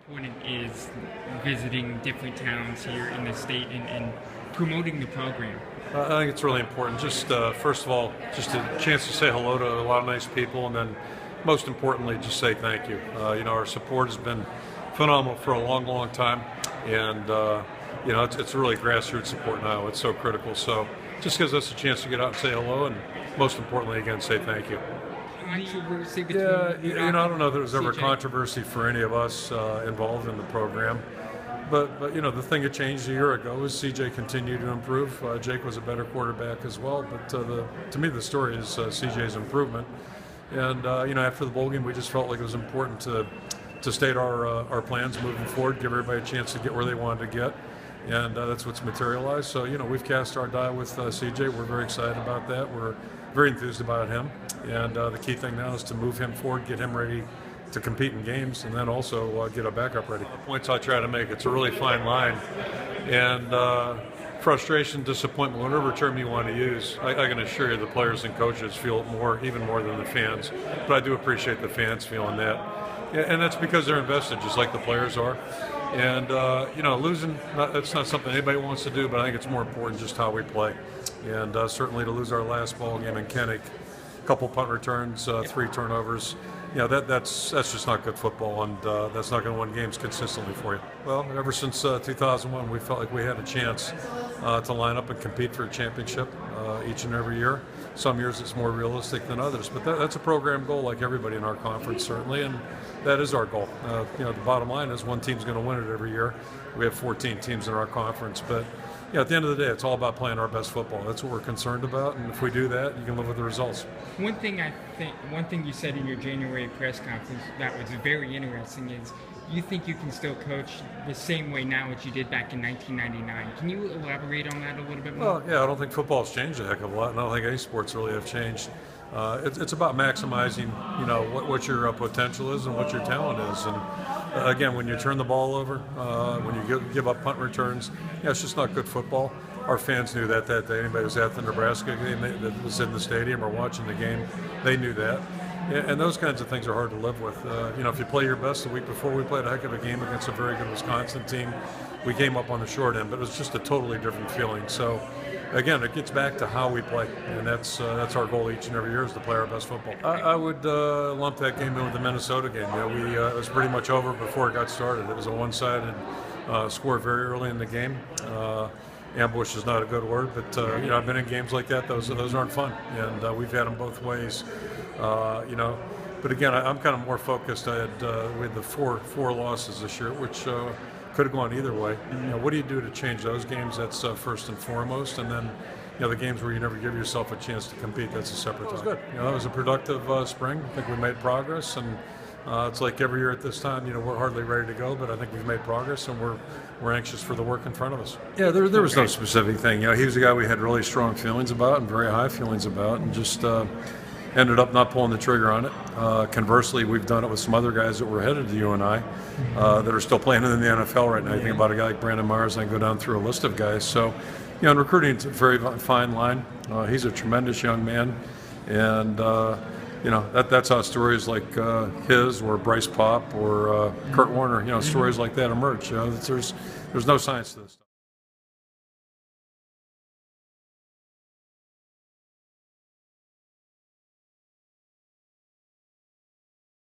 important is visiting different towns here in the state and promoting the program? I think it's really important. Just first of all, just a chance to say hello to a lot of nice people, and then most importantly, just say thank you. Our support has been phenomenal for a long, long time, and it's really grassroots support now. It's so critical. So just gives us a chance to get out and say hello, and most importantly, again, say thank you. Controversy between I don't know if there was ever controversy for any of us involved in the program. But the thing that changed a year ago is CJ continued to improve. Jake was a better quarterback as well. But to me, the story is CJ's improvement. And after the bowl game, we just felt like it was important to state our plans moving forward, give everybody a chance to get where they wanted to get, and that's what's materialized. So we've cast our die with CJ. We're very excited about that. We're very enthused about him, and the key thing now is to move him forward, get him ready to compete in games, and then also get a backup ready. The points I try to make, it's a really fine line, and frustration, disappointment, whatever term you want to use, I can assure you the players and coaches feel it even more than the fans, but I do appreciate the fans feeling that, and that's because they're invested just like the players are. And losing, that's not something anybody wants to do, but I think it's more important just how we play, and certainly to lose our last ball game in Kenneck, a couple punt returns, 3 turnovers, that's just not good football, and that's not going to win games consistently for you. Well, ever since 2001, we felt like we had a chance to line up and compete for a championship each and every year. Some years it's more realistic than others, but that's a program goal like everybody in our conference, certainly, and that is our goal. The bottom line is one team's going to win it every year. We have 14 teams in our conference, but at the end of the day, it's all about playing our best football. That's what we're concerned about, and if we do that, you can live with the results. One thing you said in your January press conference that was very interesting is you think you can still coach the same way now as you did back in 1999. Can you elaborate on that a little bit more? Well, yeah, I don't think football's changed a heck of a lot, and I don't think any sports really have changed. It's about maximizing, what your potential is and what your talent is. And again, when you turn the ball over, when you give up punt returns, it's just not good football. Our fans knew that day. Anybody who was at the Nebraska game that was in the stadium or watching the game, they knew that. And those kinds of things are hard to live with. If you play your best the week before, we played a heck of a game against a very good Wisconsin team. We came up on the short end, but it was just a totally different feeling. So, again, it gets back to how we play, and that's our goal each and every year is to play our best football. I would lump that game in with the Minnesota game. It was pretty much over before it got started. It was a one-sided score very early in the game. Ambush is not a good word, but I've been in games like that. Those aren't fun, and we've had them both ways. But again, I'm kind of more focused. We had the four losses this year, which could have gone either way. What do you do to change those games? That's first and foremost, and then the games where you never give yourself a chance to compete. That's a separate. It was good. That was a productive spring. I think we made progress, and it's like every year at this time. We're hardly ready to go, but I think we've made progress, and we're anxious for the work in front of us. Yeah, there was no specific thing. He was a guy we had really strong feelings about and very high feelings about, and just ended up not pulling the trigger on it. Conversely, we've done it with some other guys that were headed to UNI that are still playing in the NFL right now. You think about a guy like Brandon Myers, and I can go down through a list of guys. So, in recruiting, it's a very fine line. He's a tremendous young man, and that's how stories like his or Bryce Pop or Kurt Warner, stories like that emerge. There's no science to this stuff.